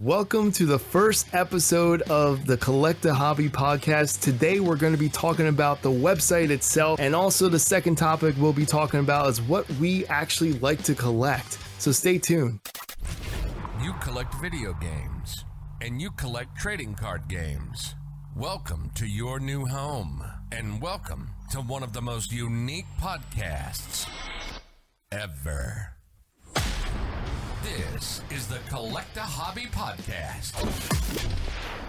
Welcome to the first episode of the Collect a Hobby podcast. Today we're going to be talking about the website itself, and also the second topic we'll be talking about is what we actually like to collect. So stay tuned. You collect video games, and you collect trading card games. Welcome to your new home, and welcome to one of the most unique podcasts ever. This is the Collect a Hobby podcast.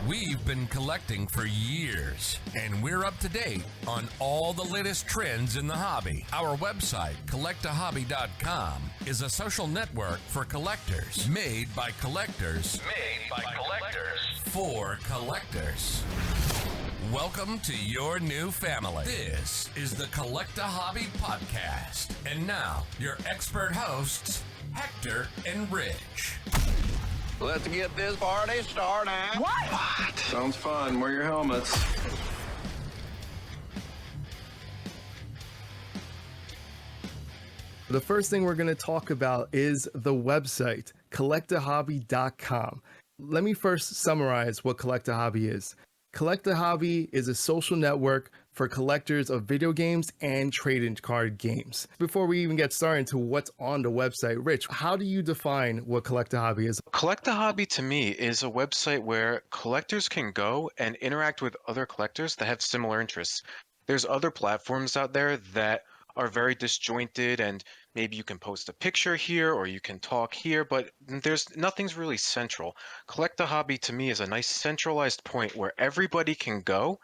We've been collecting for years, and we're up to date on all the latest trends in the hobby. Our website, collectahobby.com, is a social network for collectors, made by collectors, for collectors. Welcome to your new family. This is the Collect a Hobby podcast. And now, your expert hosts, Hector and Rich. Let's get this party started. What? Sounds fun. Wear your helmets. The first thing we're going to talk about is the website, collectahobby.com. Let me first summarize what Collect a Hobby is. Collect a Hobby is a social network for collectors of video games and trading card games. Before we even get started into what's on the website, Rich, how do you define what Collect a Hobby is? Collect a Hobby to me is a website where collectors can go and interact with other collectors that have similar interests. There's other platforms out there that are very disjointed, and maybe you can post a picture here or you can talk here, but nothing's really central. Collect a Hobby to me is a nice centralized point where everybody can go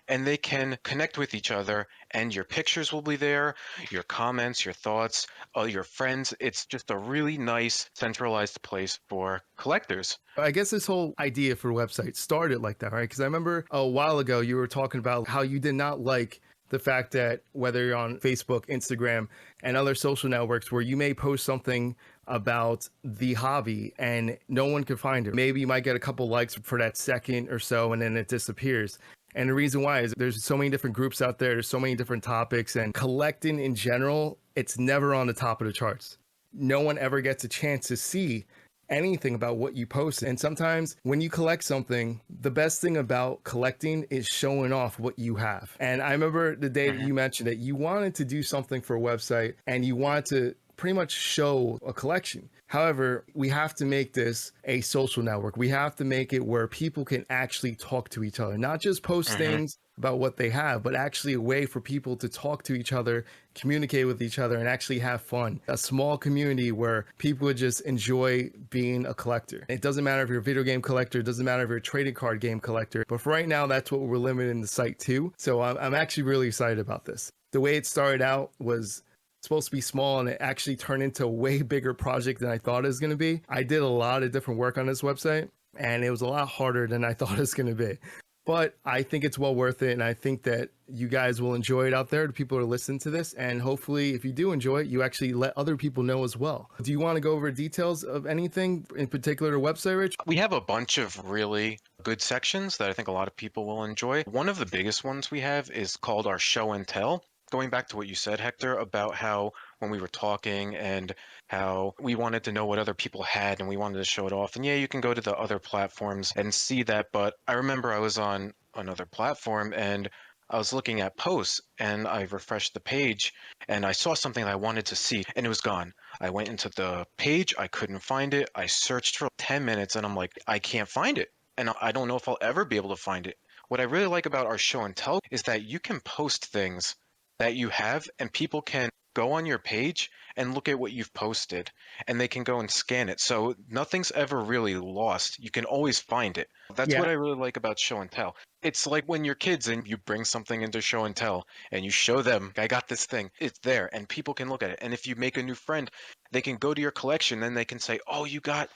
and they can connect with each other, and your pictures will be there, your comments, your thoughts, your friends. It's just a really nice centralized place for collectors. I guess this whole idea for websites started like that, right? Because I remember a while ago you were talking about how you did not like the fact that whether you're on Facebook, Instagram, and other social networks where you may post something about the hobby and no one can find it. Maybe you might get a couple likes for that second or so and then it disappears. And the reason why is there's so many different groups out there. There's so many different topics, and collecting in general, it's never on the top of the charts. No one ever gets a chance to see anything about what you post. And sometimes when you collect something, the best thing about collecting is showing off what you have. And I remember the day that you mentioned that you wanted to do something for a website and you wanted to pretty much show a collection. However, we have to make this a social network. We have to make it where people can actually talk to each other, not just post things about what they have, but actually a way for people to talk to each other, communicate with each other, and actually have fun. A small community where people would just enjoy being a collector. It doesn't matter if you're a video game collector, it doesn't matter if you're a trading card game collector, but for right now, that's what we're limiting the site to. So I'm actually really excited about this. The way it started out was supposed to be small, and it actually turned into a way bigger project than I thought it was going to be. I did a lot of different work on this website, and it was a lot harder than I thought it was going to be. But I think it's well worth it, and I think that you guys will enjoy it out there, the people who are listening to this, and hopefully if you do enjoy it, you actually let other people know as well. Do you want to go over details of anything in particular to website, Rich? We have a bunch of really good sections that I think a lot of people will enjoy. One of the biggest ones we have is called our show and tell. Going back to what you said, Hector, about how when we were talking and how we wanted to know what other people had and we wanted to show it off. And yeah, you can go to the other platforms and see that. But I remember I was on another platform and I was looking at posts and I refreshed the page and I saw something that I wanted to see and it was gone. I went into the page, I couldn't find it. I searched for 10 minutes and I'm like, I can't find it. And I don't know if I'll ever be able to find it. What I really like about our show and tell is that you can post things that you have and people can go on your page and look at what you've posted and they can go and scan it. So nothing's ever really lost. You can always find it. That's what I really like about show and tell. It's like when you're kids and you bring something into show and tell and you show them, I got this thing, it's there and people can look at it. And if you make a new friend, they can go to your collection and they can say, oh, you've got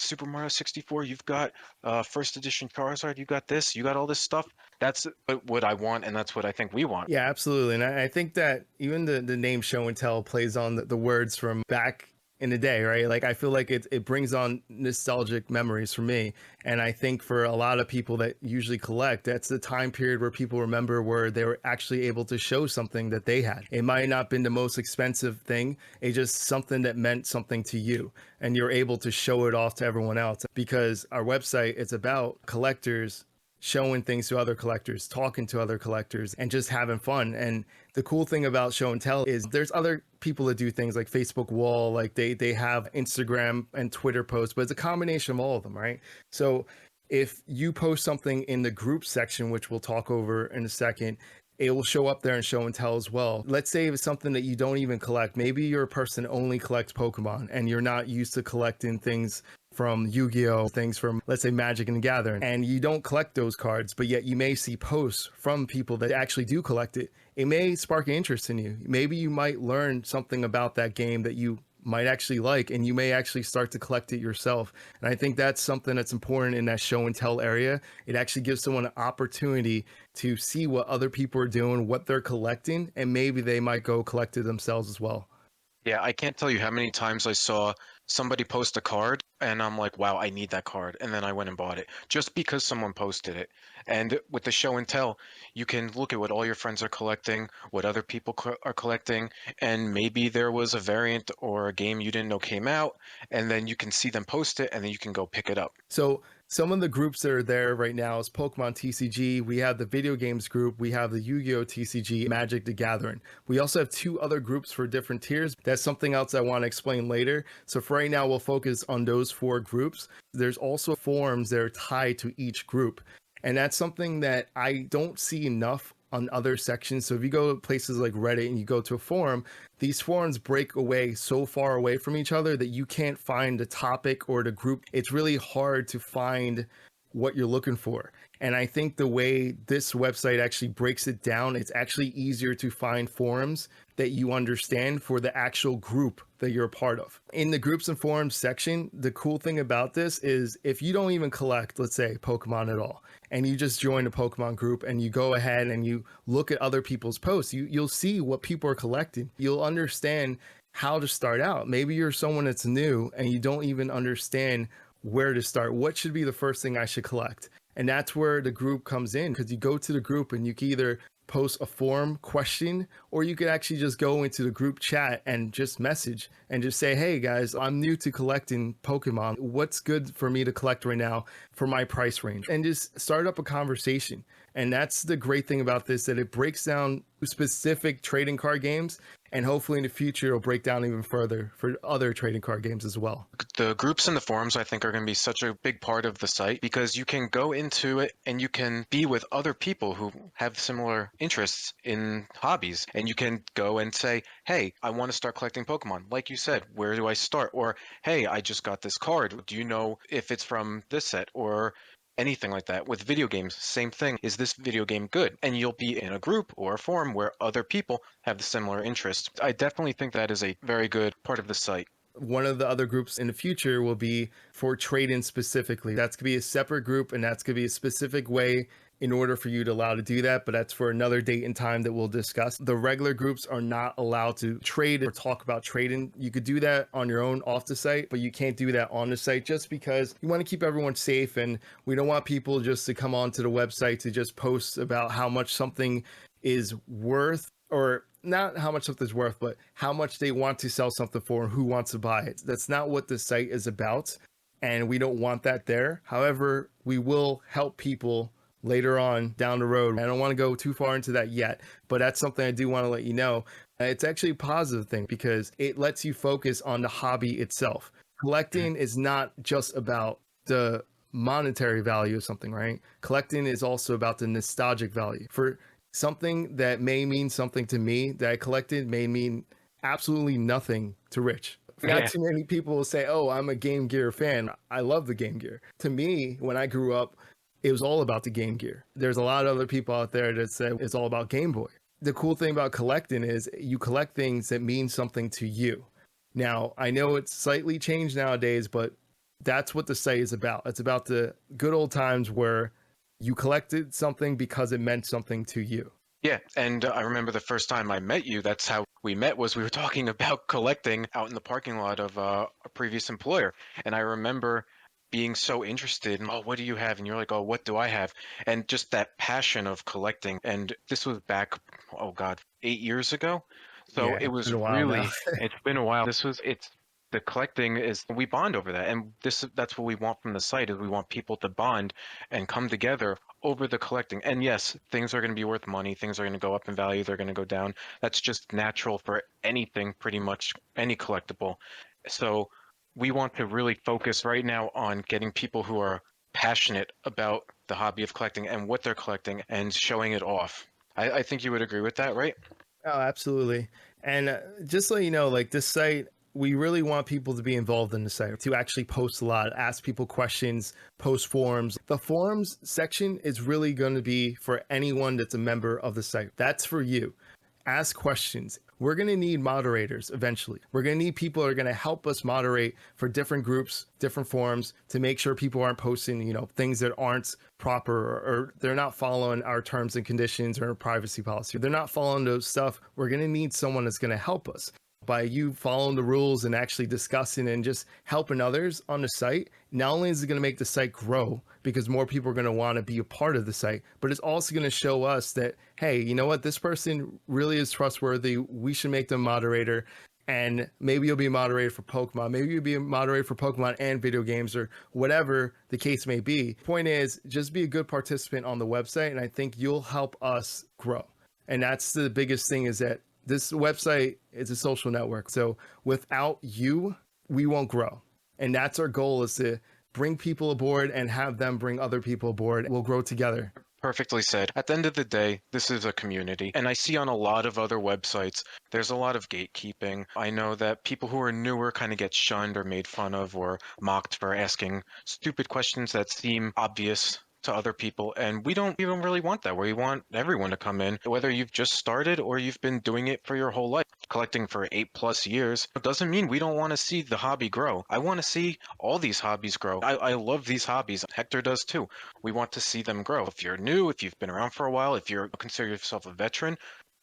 Super Mario 64, you've got first edition Charizard, you got this, you got all this stuff. That's what I want, and that's what I think we want. Yeah, absolutely. And I think that even the name show and tell plays on the words from back in the day, right? Like I feel like it brings on nostalgic memories for me. And I think for a lot of people that usually collect, that's the time period where people remember where they were actually able to show something that they had. It might not been the most expensive thing. It's just something that meant something to you. And you're able to show it off to everyone else, because our website, it's about collectors showing things to other collectors, talking to other collectors, and just having fun. And the cool thing about show and tell is there's other people that do things like Facebook wall, like they have Instagram and Twitter posts, but it's a combination of all of them, right? So if you post something in the group section, which we'll talk over in a second, it will show up there in show and tell as well. Let's say it's something that you don't even collect. Maybe you're a person only collects Pokemon and you're not used to collecting things from Yu-Gi-Oh, things from, let's say, Magic and the Gathering, and you don't collect those cards, but yet you may see posts from people that actually do collect it. It may spark an interest in you. Maybe you might learn something about that game that you might actually like, and you may actually start to collect it yourself. And I think that's something that's important in that show and tell area. It actually gives someone an opportunity to see what other people are doing, what they're collecting, and maybe they might go collect it themselves as well. Yeah, I can't tell you how many times I saw somebody post a card and I'm like, wow, I need that card. And then I went and bought it just because someone posted it. And with the show and tell, you can look at what all your friends are collecting, what other people are collecting, and maybe there was a variant or a game you didn't know came out, and then you can see them post it and then you can go pick it up. So some of the groups that are there right now is Pokemon TCG. We have the video games group. We have the Yu-Gi-Oh TCG, Magic the Gathering. We also have 2 other groups for different tiers. That's something else I want to explain later. So for right now, we'll focus on those 4 groups. There's also forums that are tied to each group. And that's something that I don't see enough on other sections. So if you go to places like Reddit and you go to a forum, these forums break away so far away from each other that you can't find the topic or the group. It's really hard to find what you're looking for. And I think the way this website actually breaks it down, it's actually easier to find forums that you understand for the actual group that you're a part of. In the groups and forums section, the cool thing about this is if you don't even collect, let's say, Pokemon at all, and you just join a Pokemon group and you go ahead and you look at other people's posts, you'll see what people are collecting. You'll understand how to start out. Maybe you're someone that's new and you don't even understand where to start. What should be the first thing I should collect? And that's where the group comes in, because you go to the group and you can either post a forum question, or you could actually just go into the group chat and just message and just say, hey guys, I'm new to collecting Pokemon. What's good for me to collect right now for my price range? And just start up a conversation. And that's the great thing about this, that it breaks down specific trading card games. And hopefully in the future, it'll break down even further for other trading card games as well. The groups and the forums, I think, are going to be such a big part of the site, because you can go into it and you can be with other people who have similar interests in hobbies. And you can go and say, hey, I want to start collecting Pokemon. Like you said, where do I start? Or, hey, I just got this card. Do you know if it's from this set? Or anything like that. With video games, same thing. Is this video game good? And you'll be in a group or a forum where other people have the similar interests. I definitely think that is a very good part of the site. One of the other groups in the future will be for trading specifically. That's going to be a separate group, and that's going to be a specific way in order for you to allow to do that. But that's for another date and time that we'll discuss. The regular groups are not allowed to trade or talk about trading. You could do that on your own off the site, but you can't do that on the site, just because you want to keep everyone safe. And we don't want people just to come onto the website to just post about how much something is worth, or not how much something's worth, but how much they want to sell something for and who wants to buy it. That's not what the site is about, and we don't want that there. However, we will help people later on down the road. I don't want to go too far into that yet, but that's something I do want to let you know. It's actually a positive thing because it lets you focus on the hobby itself. Collecting is not just about the monetary value of something, right? Collecting is also about the nostalgic value. For something that may mean something to me that I collected may mean absolutely nothing to Rich. Not too many people will say, oh, I'm a Game Gear fan. I love the Game Gear. To me, when I grew up, it was all about the Game Gear. There's a lot of other people out there that say it's all about Game Boy. The cool thing about collecting is you collect things that mean something to you. Now, I know it's slightly changed nowadays, but that's what the site is about. It's about the good old times where you collected something because it meant something to you. Yeah, and I remember the first time I met you, that's how we met, was we were talking about collecting out in the parking lot of a previous employer. And I remember being so interested in, oh, what do you have? And you're like, oh, what do I have? And just that passion of collecting. And this was back, oh God, 8 years ago. So Yeah, it it's been was a while now. really, it's been a while. It's the collecting is, we bond over that. And that's what we want from the site, is we want people to bond and come together over the collecting. And yes, things are going to be worth money. Things are going to go up in value. They're going to go down. That's just natural for anything, pretty much any collectible. So we want to really focus right now on getting people who are passionate about the hobby of collecting and what they're collecting and showing it off. I think you would agree with that, right? Oh, absolutely. And just so you know, like this site, we really want people to be involved in the site, to actually post a lot, ask people questions, post forums. The forums section is really going to be for anyone that's a member of the site. That's for you. Ask questions. We're going to need moderators eventually. We're going to need people that are going to help us moderate for different groups, different forums, to make sure people aren't posting, things that aren't proper, or they're not following our terms and conditions or our privacy policy. They're not following those stuff. We're going to need someone that's going to help us. By you following the rules and actually discussing and just helping others on the site, not only is it going to make the site grow because more people are going to want to be a part of the site, but it's also going to show us that, hey, you know what, this person really is trustworthy. We should make them moderator. And maybe you'll be a moderator for Pokemon. Maybe you'll be a moderator for Pokemon and video games, or whatever the case may be. Point is, just be a good participant on the website, and I think you'll help us grow. And that's the biggest thing, is that this website is a social network. So without you, we won't grow. And that's our goal, is to bring people aboard and have them bring other people aboard. We'll grow together. Perfectly said. At the end of the day, this is a community. And I see on a lot of other websites, there's a lot of gatekeeping. I know that people who are newer kind of get shunned or made fun of or mocked for asking stupid questions that seem obvious to other people, and we don't really want that. We want everyone to come in, whether you've just started or you've been doing it for your whole life. Collecting for 8+ years, it doesn't mean we don't want to see the hobby grow. I want to see all these hobbies grow. I love these hobbies. Hector does too. We want to see them grow. If you're new, if you've been around for a while, if you consider yourself a veteran,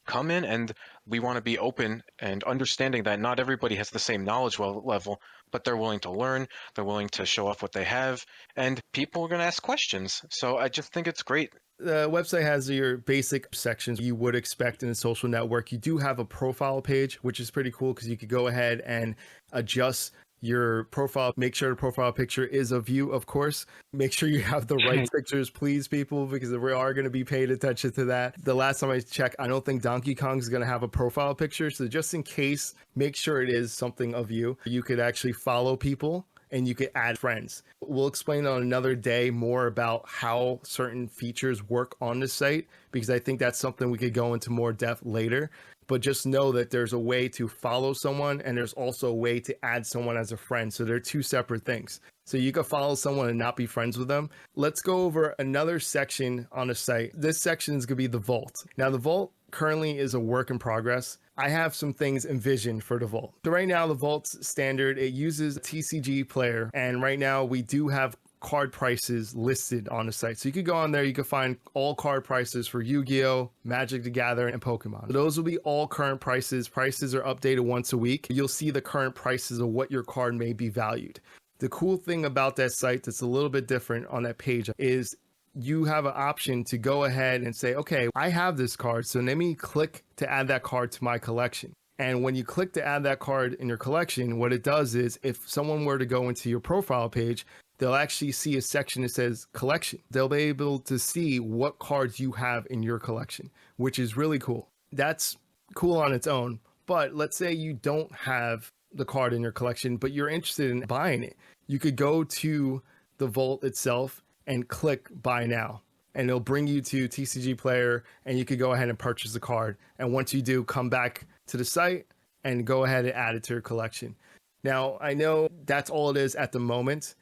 come in, and we want to be open and understanding that not everybody has the same knowledge level, but they're willing to learn, they're willing to show off what they have, and people are going to ask questions. So I just think it's great. The website has your basic sections you would expect in a social network. You do have a profile page, which is pretty cool because you could go ahead and adjust your profile. Make sure the profile picture is of you, of course. Make sure you have the right pictures, please, people, because we are going to be paying attention to that. The last time I checked, I don't think Donkey Kong is going to have a profile picture. So just in case, make sure it is something of you. You could actually follow people and you could add friends. We'll explain on another day more about how certain features work on the site, because I think that's something we could go into more depth later. But just know that there's a way to follow someone, and there's also a way to add someone as a friend. So they're two separate things. So you can follow someone and not be friends with them. Let's go over another section on the site. This section is going to be the vault. Now, the vault currently is a work in progress. I have some things envisioned for the vault. So right now, the vault's standard. It uses a TCG player. And right now we do have card prices listed on the site. So you could go on there, you can find all card prices for Yu-Gi-Oh!, Magic the Gathering, and Pokemon. So those will be all current prices. Prices are updated once a week. You'll see the current prices of what your card may be valued. The cool thing about that site that's a little bit different on that page is you have an option to go ahead and say, okay, I have this card, so let me click to add that card to my collection. And when you click to add that card in your collection, what it does is, if someone were to go into your profile page, they'll actually see a section that says collection. They'll be able to see what cards you have in your collection, which is really cool. That's cool on its own. But let's say you don't have the card in your collection, but you're interested in buying it. You could go to the vault itself and click buy now, and it'll bring you to TCG Player, and you could go ahead and purchase the card. And once you do, come back to the site and go ahead and add it to your collection. Now, I know that's all it is at the moment.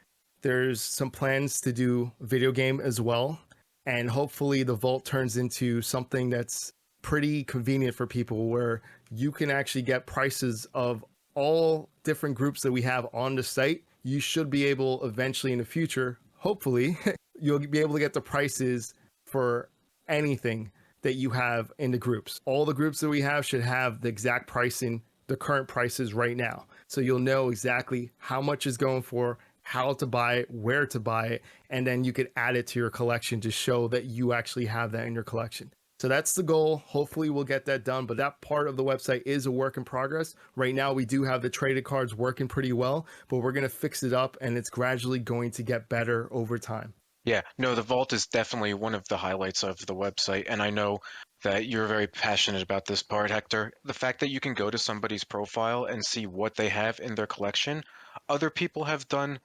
There's some plans to do video game as well, and hopefully the vault turns into something that's pretty convenient for people, where you can actually get prices of all different groups that we have on the site. You should be able eventually in the future, hopefully, you'll be able to get the prices for anything that you have in the groups. All the groups that we have should have the exact pricing, the current prices right now. So you'll know exactly how much is going for, how to buy it, where to buy it, and then you could add it to your collection to show that you actually have that in your collection. So that's the goal. Hopefully we'll get that done, but that part of the website is a work in progress. Right now we do have the traded cards working pretty well, but we're going to fix it up and it's gradually going to get better over time. Yeah, no, the vault is definitely one of the highlights of the website. And I know that you're very passionate about this part, Hector. The fact that you can go to somebody's profile and see what they have in their collection. Other people have done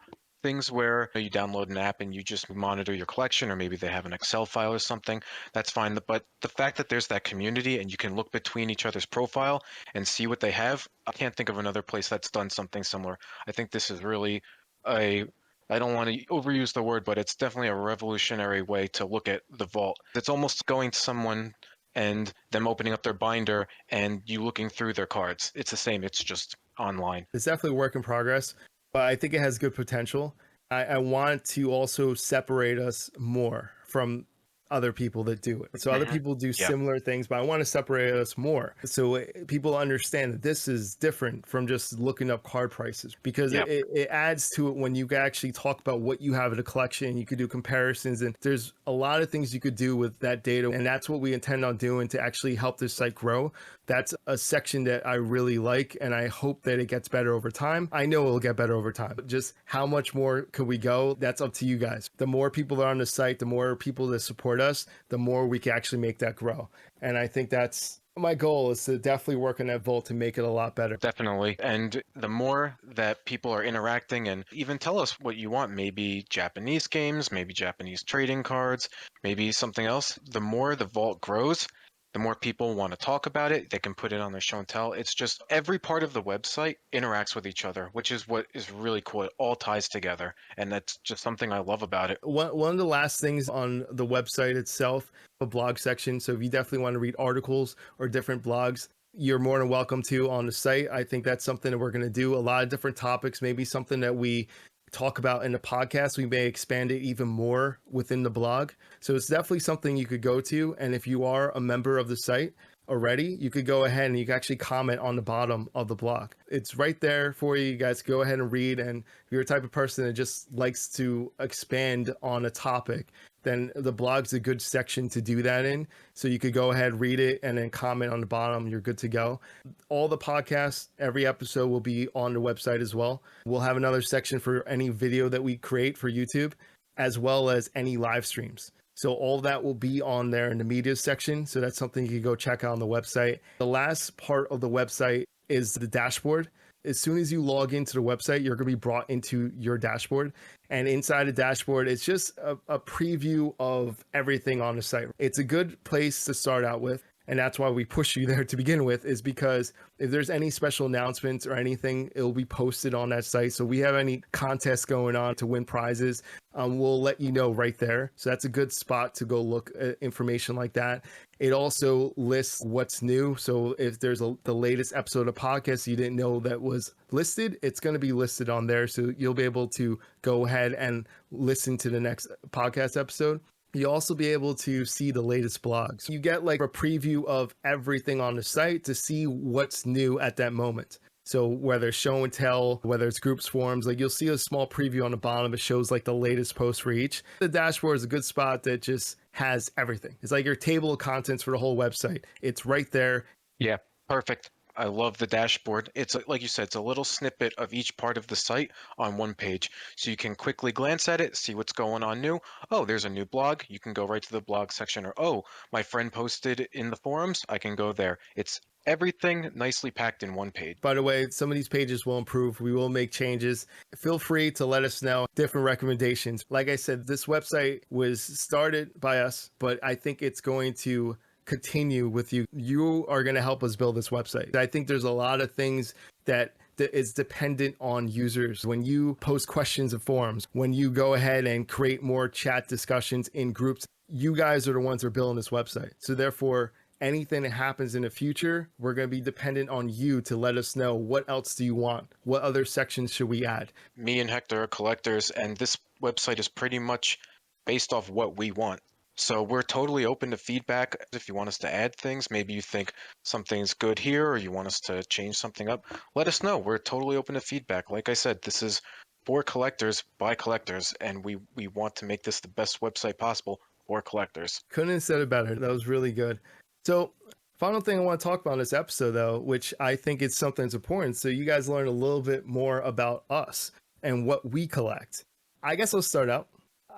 things where you download an app and you just monitor your collection, or maybe they have an Excel file or something. That's fine. But the fact that there's that community and you can look between each other's profile and see what they have, I can't think of another place that's done something similar. I think this is really I don't want to overuse the word, but it's definitely a revolutionary way to look at the vault. It's almost going to someone and them opening up their binder and you looking through their cards. It's the same. It's just online. It's definitely a work in progress, but I think it has good potential. I want to also separate us more from other people that do it. So other people do similar things, but I want to separate us more so people understand that this is different from just looking up card prices, because it adds to it when you actually talk about what you have in a collection. You could do comparisons, and there's a lot of things you could do with that data, and that's what we intend on doing to actually help this site grow. That's a section that I really like, and I hope that it gets better over time. I know it'll get better over time, but just how much more could we go? That's up to you guys. The more people that are on the site, the more people that support us, the more we can actually make that grow. And I think that's my goal, is to definitely work on that vault to make it a lot better. Definitely. And the more that people are interacting, and even tell us what you want, maybe Japanese games, maybe Japanese trading cards, maybe something else, the more the vault grows, the more people want to talk about it. They can put it on their show and tell. It's just every part of the website interacts with each other, which is what is really cool. It all ties together. And that's just something I love about it. One of the last things on the website itself, a blog section. So if you definitely want to read articles or different blogs, you're more than welcome to on the site. I think that's something that we're going to do. A lot of different topics, maybe something that we talk about in the podcast, we may expand it even more within the blog. So it's definitely something you could go to. And if you are a member of the site already, you could go ahead and you can actually comment on the bottom of the blog. It's right there for you. You guys go ahead and read. And if you're a type of person that just likes to expand on a topic, then the blog's a good section to do that in. So you could go ahead, read it, and then comment on the bottom. You're good to go. All the podcasts, every episode will be on the website as well. We'll have another section for any video that we create for YouTube, as well as any live streams. So all that will be on there in the media section. So that's something you can go check out on the website. The last part of the website is the dashboard. As soon as you log into the website, you're going to be brought into your dashboard. And inside the dashboard, it's just a preview of everything on the site. It's a good place to start out with. And that's why we push you there to begin with, is because if there's any special announcements or anything, it'll be posted on that site. So we have any contests going on to win prizes, we'll let you know right there. So that's a good spot to go look at information like that. It also lists what's new. So if there's the latest episode of podcast you didn't know that was listed, it's going to be listed on there. So you'll be able to go ahead and listen to the next podcast episode. You'll also be able to see the latest blogs. You get like a preview of everything on the site to see what's new at that moment. So whether it's show and tell, whether it's groups, forums, like you'll see a small preview on the bottom. It shows like the latest post for each. The dashboard is a good spot that just has everything. It's like your table of contents for the whole website. It's right there. Yeah, perfect. I love the dashboard. It's like you said, it's a little snippet of each part of the site on one page. So you can quickly glance at it, see what's going on new. Oh, there's a new blog. You can go right to the blog section. Or, oh, my friend posted in the forums. I can go there. It's everything nicely packed in one page. By the way, some of these pages will improve. We will make changes. Feel free to let us know different recommendations. Like I said, this website was started by us, but I think it's going to continue with you. You are going to help us build this website. I think there's a lot of things that is dependent on users. When you post questions in forums, when you go ahead and create more chat discussions in groups, you guys are the ones that are building this website. So therefore, anything that happens in the future, we're going to be dependent on you to let us know what else do you want? What other sections should we add? Me and Hector are collectors, and this website is pretty much based off what we want. So we're totally open to feedback. If you want us to add things, maybe you think something's good here or you want us to change something up, let us know. We're totally open to feedback. Like I said, this is for collectors by collectors, and we want to make this the best website possible for collectors. Couldn't have said it better. That was really good. So, final thing I want to talk about in this episode, though, which I think is something that's important. So, you guys learn a little bit more about us and what we collect. I guess I'll start out.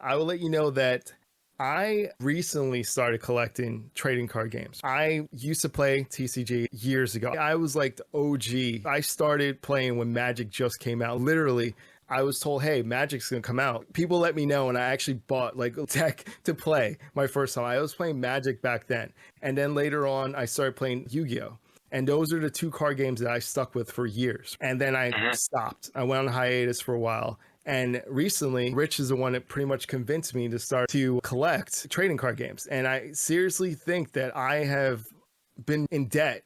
I will let you know that I recently started collecting trading card games. I used to play TCG years ago. I was like the OG. I started playing when Magic just came out. Literally, I was told, hey, Magic's gonna come out. People let me know, and I actually bought like a deck to play my first time. I was playing Magic back then. And then later on, I started playing Yu-Gi-Oh! And those are the two card games that I stuck with for years. And then I stopped. I went on hiatus for a while. And recently, Rich is the one that pretty much convinced me to start to collect trading card games. And I seriously think that I have been in debt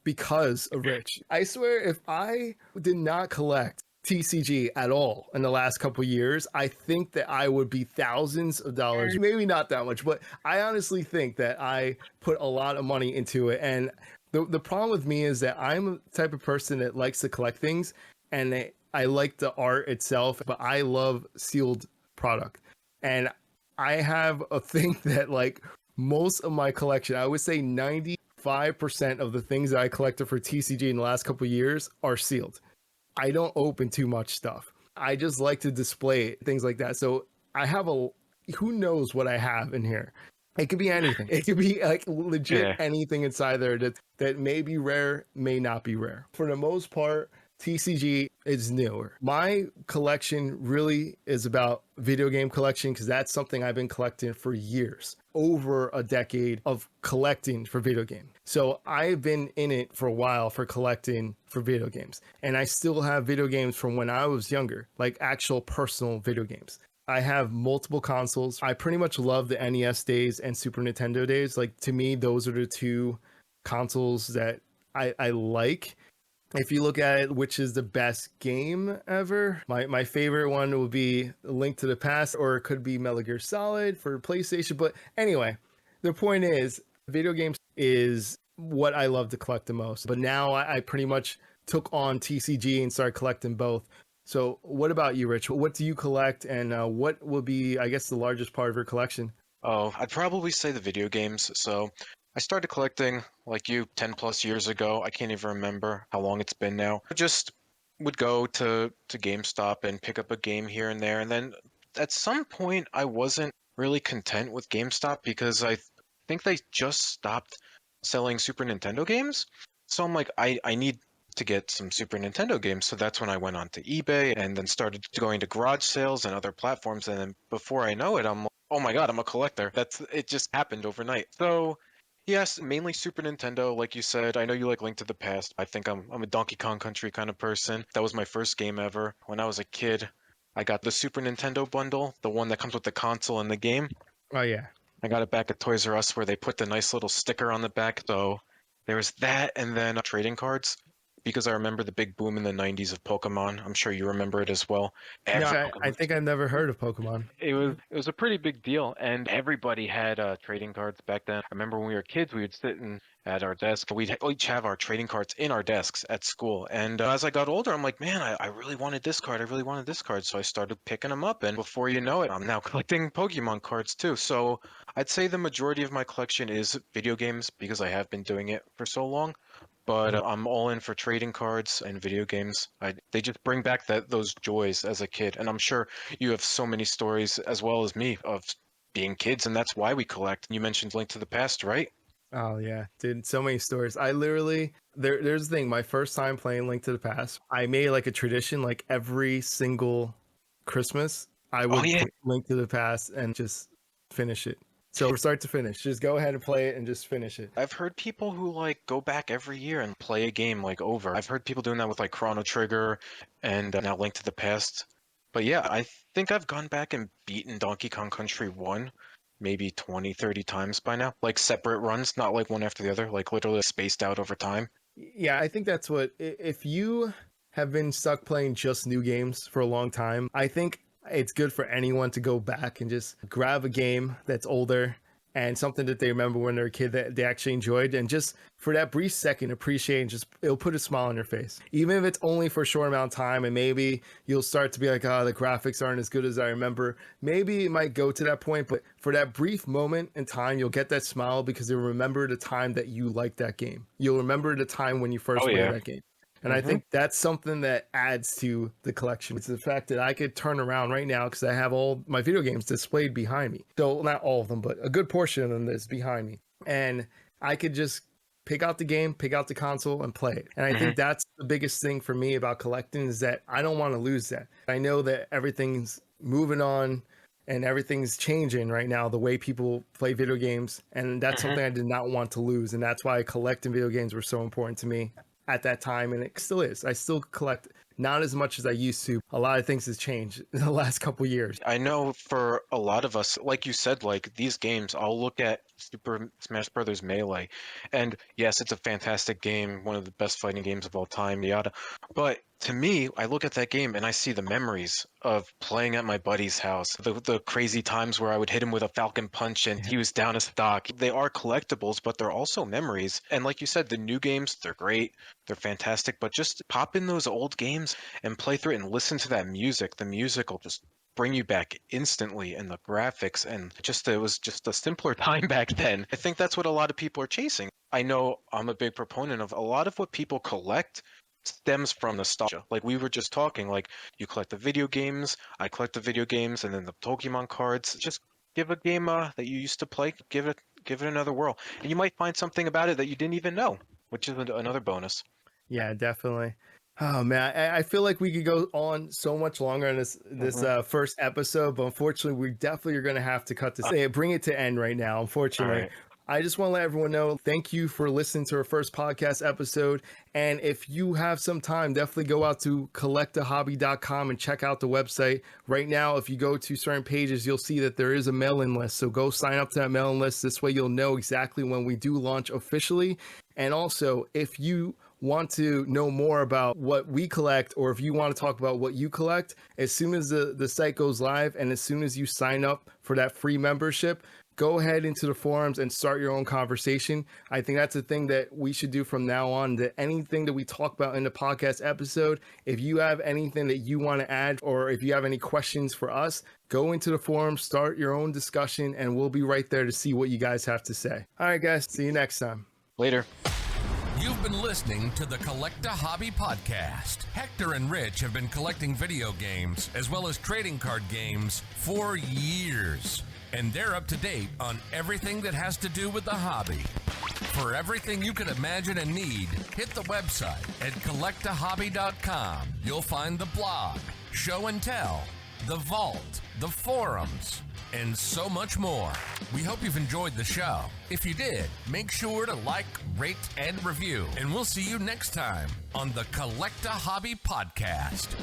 because of Rich. I swear, if I did not collect TCG at all in the last couple of years, I think that I would be thousands of dollars, maybe not that much, but I honestly think that I put a lot of money into it. And the problem with me is that I'm the type of person that likes to collect things, and I like the art itself, but I love sealed product. And I have a thing that like most of my collection, I would say 95% of the things that I collected for TCG in the last couple of years are sealed. I don't open too much stuff. I just like to display it, things like that. So I have who knows what I have in here. It could be anything. It could be like legit anything inside there that may be rare, may not be rare. For the most part, TCG is newer. My collection really is about video game collection because that's something I've been collecting for years, over a decade of collecting for video game. So I've been in it for a while for collecting for video games. And I still have video games from when I was younger, like actual personal video games. I have multiple consoles. I pretty much love the NES days and Super Nintendo days. Like to me, those are the two consoles that I like. If you look at it, which is the best game ever, my favorite one would be Link to the Past, or it could be Metal Gear Solid for PlayStation. But anyway, the point is, video games is what I love to collect the most. But now I pretty much took on TCG and started collecting both. So what about you, Rich? What do you collect, and what will be, I guess, the largest part of your collection? Oh, I'd probably say the video games. So I started collecting, like you, 10 plus years ago. I can't even remember how long it's been now. I just would go to GameStop and pick up a game here and there. And then at some point, I wasn't really content with GameStop because I think they just stopped selling Super Nintendo games. So I'm like, I need to get some Super Nintendo games. So that's when I went on to eBay and then started going to garage sales and other platforms. And then before I know it, I'm like, oh my God, I'm a collector. It just happened overnight. So yes, mainly Super Nintendo, like you said. I know you like Link to the Past. I think I'm a Donkey Kong Country kind of person. That was my first game ever. When I was a kid, I got the Super Nintendo bundle, the one that comes with the console and the game. Oh, yeah. I got it back at Toys R Us where they put the nice little sticker on the back. So there was that, and then trading cards. Because I remember the big boom in the 90s of Pokemon. I'm sure you remember it as well. No, I think I've never heard of Pokemon. It was a pretty big deal, and everybody had trading cards back then. I remember when we were kids, we would sit at our desk. We'd each have our trading cards in our desks at school. And as I got older, I'm like, man, I really wanted this card. I really wanted this card. So I started picking them up, and before you know it, I'm now collecting Pokemon cards too. So I'd say the majority of my collection is video games because I have been doing it for so long. But I'm all in for trading cards and video games. They just bring back those joys as a kid. And I'm sure you have so many stories as well as me of being kids, and that's why we collect. You mentioned Link to the Past, right? Oh yeah, dude, so many stories. I literally there's the thing. My first time playing Link to the Past, I made like a tradition. Like every single Christmas, I would play Link to the Past and just finish it. So from start to finish, just go ahead and play it and just finish it. I've heard people who like go back every year and play a game like over. I've heard people doing that with like Chrono Trigger and now Link to the Past. But yeah, I think I've gone back and beaten Donkey Kong Country 1 maybe 20, 30 times by now. Like separate runs, not like one after the other, like literally spaced out over time. Yeah, I think that's what, if you have been stuck playing just new games for a long time, I think it's good for anyone to go back and just grab a game that's older and something that they remember when they're a kid that they actually enjoyed. And just for that brief second, appreciate and just it'll put a smile on your face. Even if it's only for a short amount of time, and maybe you'll start to be like, oh, the graphics aren't as good as I remember. Maybe it might go to that point, but for that brief moment in time, you'll get that smile because you'll remember the time that you liked that game. You'll remember the time when you first played that game. And I think that's something that adds to the collection. It's the fact that I could turn around right now because I have all my video games displayed behind me. So not all of them, but a good portion of them is behind me. And I could just pick out the game, pick out the console, and play it. And I think that's the biggest thing for me about collecting is that I don't want to lose that. I know that everything's moving on and everything's changing right now, the way people play video games. And that's something I did not want to lose. And that's why collecting video games were so important to me at that time, and it still is. I still collect, not as much as I used to. A lot of things has changed in the last couple of years. I know for a lot of us, like you said, like these games, I'll look at Super Smash Brothers Melee, and yes, it's a fantastic game, one of the best fighting games of all time, yada. But to me, I look at that game and I see the memories of playing at my buddy's house, the crazy times where I would hit him with a Falcon Punch and he was down a stock. They are collectibles, but they're also memories. And like you said, the new games, they're great, they're fantastic, but just pop in those old games and play through it and listen to that music. The music will just bring you back instantly, and the graphics, and just it was just a simpler time back then. I think that's what a lot of people are chasing. I know I'm a big proponent of a lot of what people collect stems from nostalgia. Like we were just talking, like you collect the video games, I collect the video games, and then the Pokemon cards. Just give a game that you used to play, give it another whirl, and you might find something about it that you didn't even know, which is another bonus. Yeah, definitely. Oh man, I feel like we could go on so much longer on this first episode, but unfortunately, we definitely are going to have to cut this. Bring it to end right now. Unfortunately, right. I just want to let everyone know, thank you for listening to our first podcast episode. And if you have some time, definitely go out to collectahobby.com and check out the website. Right now, if you go to certain pages, you'll see that there is a mailing list. So go sign up to that mailing list. This way you'll know exactly when we do launch officially. And also, if you want to know more about what we collect, or if you want to talk about what you collect, as soon as the site goes live and as soon as you sign up for that free membership, go ahead into the forums and start your own conversation. I think that's the thing that we should do from now on, that anything that we talk about in the podcast episode, if you have anything that you want to add, or if you have any questions for us, go into the forum, start your own discussion, and we'll be right there to see what you guys have to say. All right, guys, see you next time. Later. You've been listening to the Collect a Hobby podcast. Hector and Rich have been collecting video games as well as trading card games for years, and they're up to date on everything that has to do with the hobby. For everything you could imagine and need, hit the website at collectahobby.com. You'll find the blog, show and tell, the vault, the forums, and so much more. We hope you've enjoyed the show. If you did, make sure to like, rate, and review. And we'll see you next time on the Collect a Hobby podcast.